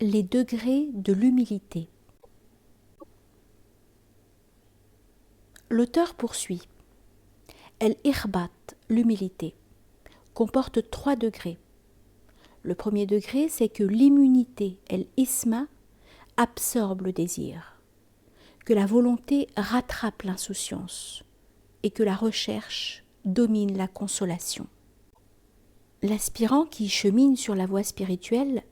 Les degrés de l'humilité. L'auteur poursuit. El-Irbat, l'humilité, comporte 3 degrés. Le premier degré, c'est que l'immunité, el-Isma, absorbe le désir, que la volonté rattrape l'insouciance et que la recherche domine la consolation. L'aspirant qui chemine sur la voie spirituelle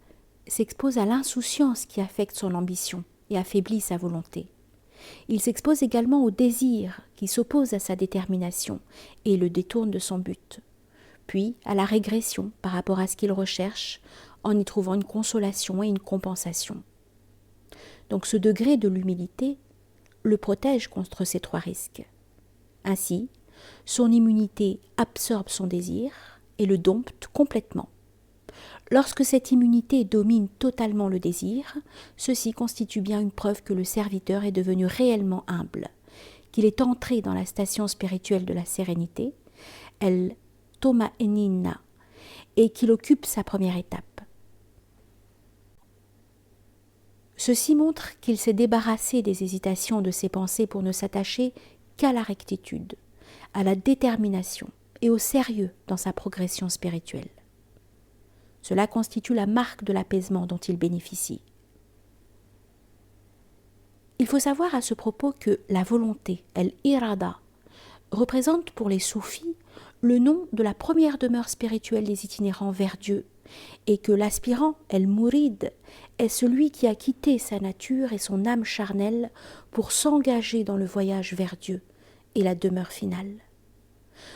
s'expose à l'insouciance qui affecte son ambition et affaiblit sa volonté. Il s'expose également au désir qui s'oppose à sa détermination et le détourne de son but, puis à la régression par rapport à ce qu'il recherche en y trouvant une consolation et une compensation. Donc ce degré de l'humilité le protège contre ces 3 risques. Ainsi, son immunité absorbe son désir et le dompte complètement. Lorsque cette immunité domine totalement le désir, ceci constitue bien une preuve que le serviteur est devenu réellement humble, qu'il est entré dans la station spirituelle de la sérénité, el Toma'enina, et qu'il occupe sa première étape. Ceci montre qu'il s'est débarrassé des hésitations de ses pensées pour ne s'attacher qu'à la rectitude, à la détermination et au sérieux dans sa progression spirituelle. Cela constitue la marque de l'apaisement dont il bénéficie. Il faut savoir à ce propos que la volonté, el-irada, représente pour les soufis le nom de la première demeure spirituelle des itinérants vers Dieu, et que l'aspirant, el-murid, est celui qui a quitté sa nature et son âme charnelle pour s'engager dans le voyage vers Dieu et la demeure finale.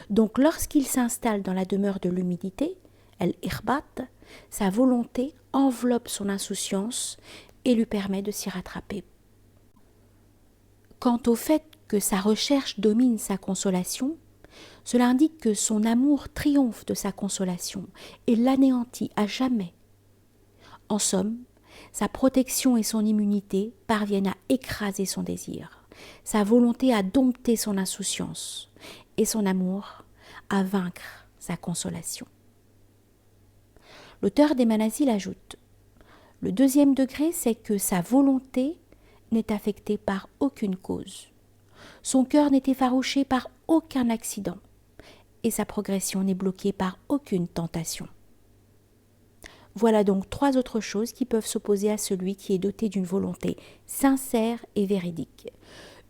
Donc lorsqu'il s'installe dans la demeure de l'humilité, el-irbat, sa volonté enveloppe son insouciance et lui permet de s'y rattraper. Quant au fait que sa recherche domine sa consolation, cela indique que son amour triomphe de sa consolation et l'anéantit à jamais. En somme, sa protection et son immunité parviennent à écraser son désir, sa volonté à dompter son insouciance et son amour à vaincre sa consolation. L'auteur des Manazil ajoute « Le deuxième degré, c'est que sa volonté n'est affectée par aucune cause. Son cœur n'est effarouché par aucun accident et sa progression n'est bloquée par aucune tentation. » Voilà donc 3 autres choses qui peuvent s'opposer à celui qui est doté d'une volonté sincère et véridique.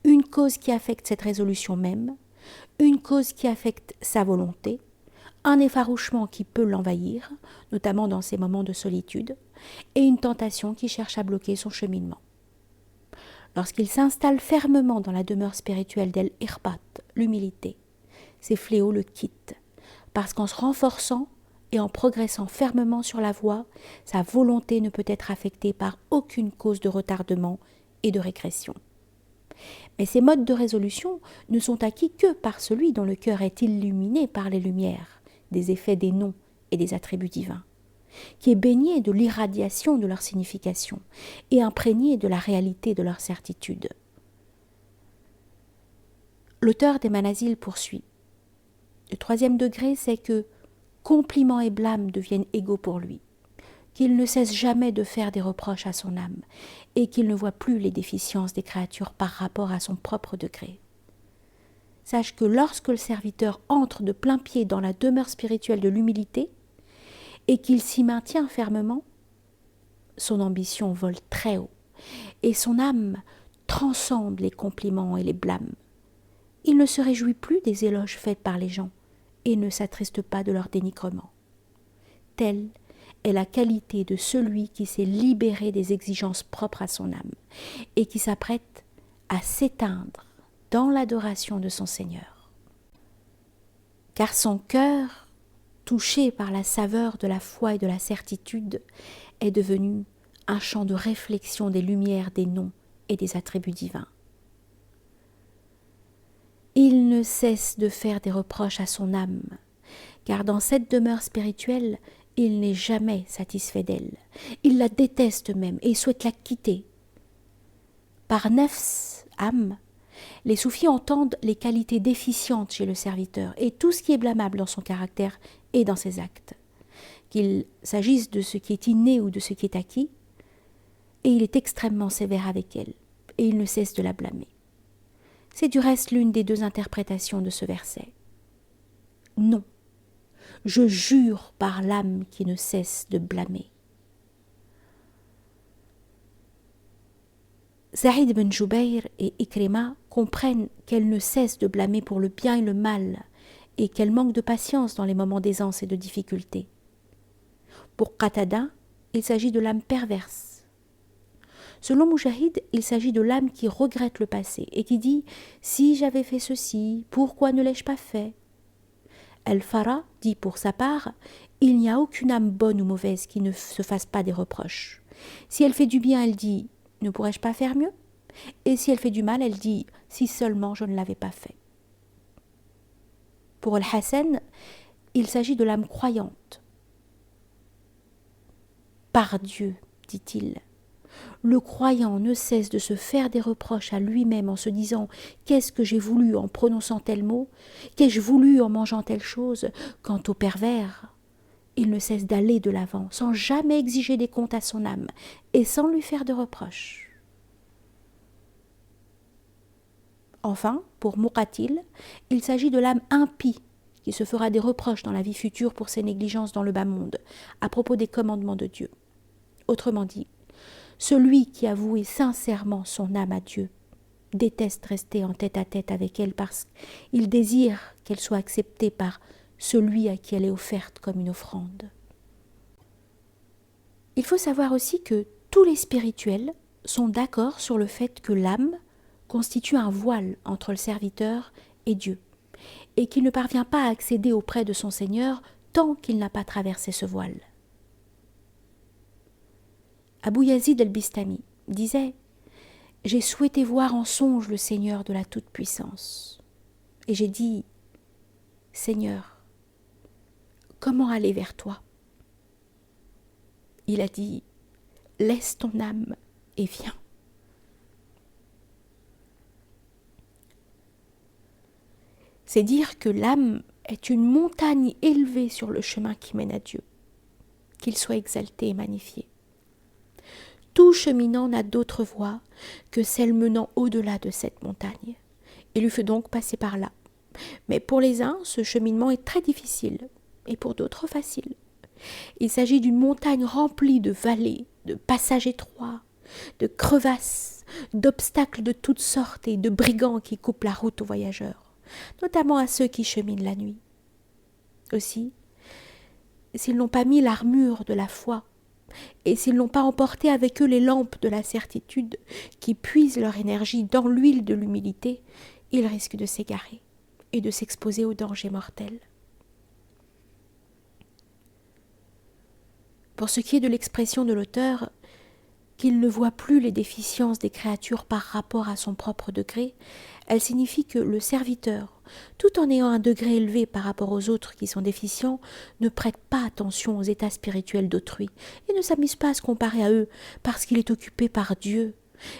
Une cause qui affecte cette résolution même, une cause qui affecte sa volonté, un effarouchement qui peut l'envahir, notamment dans ses moments de solitude, et une tentation qui cherche à bloquer son cheminement. Lorsqu'il s'installe fermement dans la demeure spirituelle d'el-irbat, l'humilité, ces fléaux le quittent, parce qu'en se renforçant et en progressant fermement sur la voie, sa volonté ne peut être affectée par aucune cause de retardement et de régression. Mais ces modes de résolution ne sont acquis que par celui dont le cœur est illuminé par les lumières des effets des noms et des attributs divins, qui est baigné de l'irradiation de leur signification et imprégné de la réalité de leur certitude. L'auteur des Manazil poursuit. Le 3e degré, c'est que compliments et blâmes deviennent égaux pour lui, qu'il ne cesse jamais de faire des reproches à son âme et qu'il ne voit plus les déficiences des créatures par rapport à son propre degré. Sache que lorsque le serviteur entre de plein pied dans la demeure spirituelle de l'humilité et qu'il s'y maintient fermement, son ambition vole très haut et son âme transcende les compliments et les blâmes. Il ne se réjouit plus des éloges faits par les gens et ne s'attriste pas de leur dénigrement. Telle est la qualité de celui qui s'est libéré des exigences propres à son âme et qui s'apprête à s'éteindre dans l'adoration de son Seigneur. Car son cœur, touché par la saveur de la foi et de la certitude, est devenu un champ de réflexion des lumières des noms et des attributs divins. Il ne cesse de faire des reproches à son âme, car dans cette demeure spirituelle, il n'est jamais satisfait d'elle. Il la déteste même et souhaite la quitter. Par nefs, âme, les soufis entendent les qualités déficientes chez le serviteur et tout ce qui est blâmable dans son caractère et dans ses actes. Qu'il s'agisse de ce qui est inné ou de ce qui est acquis, et il est extrêmement sévère avec elle, et il ne cesse de la blâmer. C'est du reste l'une des deux interprétations de ce verset. Non, je jure par l'âme qui ne cesse de blâmer. Saïd ben Jubayr et Ikrima comprennent qu'elle ne cesse de blâmer pour le bien et le mal, et qu'elle manque de patience dans les moments d'aisance et de difficulté. Pour Qatada, il s'agit de l'âme perverse. Selon Mujahid, il s'agit de l'âme qui regrette le passé et qui dit « Si j'avais fait ceci, pourquoi ne l'ai-je pas fait ?» Al-Farah dit pour sa part « Il n'y a aucune âme bonne ou mauvaise qui ne se fasse pas des reproches. Si elle fait du bien, elle dit « Ne pourrais-je pas faire mieux ?» Et si elle fait du mal, elle dit « Si seulement je ne l'avais pas fait. » Pour Al-Hassan, il s'agit de l'âme croyante. « Par Dieu, dit-il, le croyant ne cesse de se faire des reproches à lui-même en se disant « Qu'est-ce que j'ai voulu en prononçant tel mot? Qu'ai-je voulu en mangeant telle chose ?» Quant au pervers, il ne cesse d'aller de l'avant sans jamais exiger des comptes à son âme et sans lui faire de reproches. Enfin, pour Muqatil, il s'agit de l'âme impie qui se fera des reproches dans la vie future pour ses négligences dans le bas monde à propos des commandements de Dieu. Autrement dit, celui qui a voué sincèrement son âme à Dieu déteste rester en tête-à-tête avec elle parce qu'il désire qu'elle soit acceptée par celui à qui elle est offerte comme une offrande. Il faut savoir aussi que tous les spirituels sont d'accord sur le fait que l'âme constitue un voile entre le serviteur et Dieu, et qu'il ne parvient pas à accéder auprès de son Seigneur tant qu'il n'a pas traversé ce voile. Abu Yazid al-Bistami disait « J'ai souhaité voir en songe le Seigneur de la toute-puissance. Et j'ai dit « Seigneur, comment aller vers toi ?» Il a dit « Laisse ton âme et viens. » C'est dire que l'âme est une montagne élevée sur le chemin qui mène à Dieu, qu'il soit exalté et magnifié. Tout cheminant n'a d'autre voie que celle menant au-delà de cette montagne. Il lui faut donc passer par là. Mais pour les uns, ce cheminement est très difficile, et pour d'autres facile. Il s'agit d'une montagne remplie de vallées, de passages étroits, de crevasses, d'obstacles de toutes sortes et de brigands qui coupent la route aux voyageurs, notamment à ceux qui cheminent la nuit. Aussi, s'ils n'ont pas mis l'armure de la foi, et s'ils n'ont pas emporté avec eux les lampes de la certitude qui puisent leur énergie dans l'huile de l'humilité, ils risquent de s'égarer et de s'exposer aux dangers mortels. Pour ce qui est de l'expression de l'auteur, qu'il ne voit plus les déficiences des créatures par rapport à son propre degré, elle signifie que le serviteur, tout en ayant un degré élevé par rapport aux autres qui sont déficients, ne prête pas attention aux états spirituels d'autrui et ne s'amuse pas à se comparer à eux parce qu'il est occupé par Dieu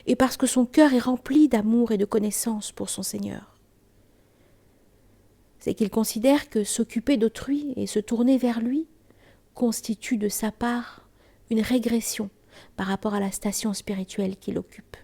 et parce que son cœur est rempli d'amour et de connaissance pour son Seigneur. C'est qu'il considère que s'occuper d'autrui et se tourner vers lui constitue de sa part une régression par rapport à la station spirituelle qu'il occupe.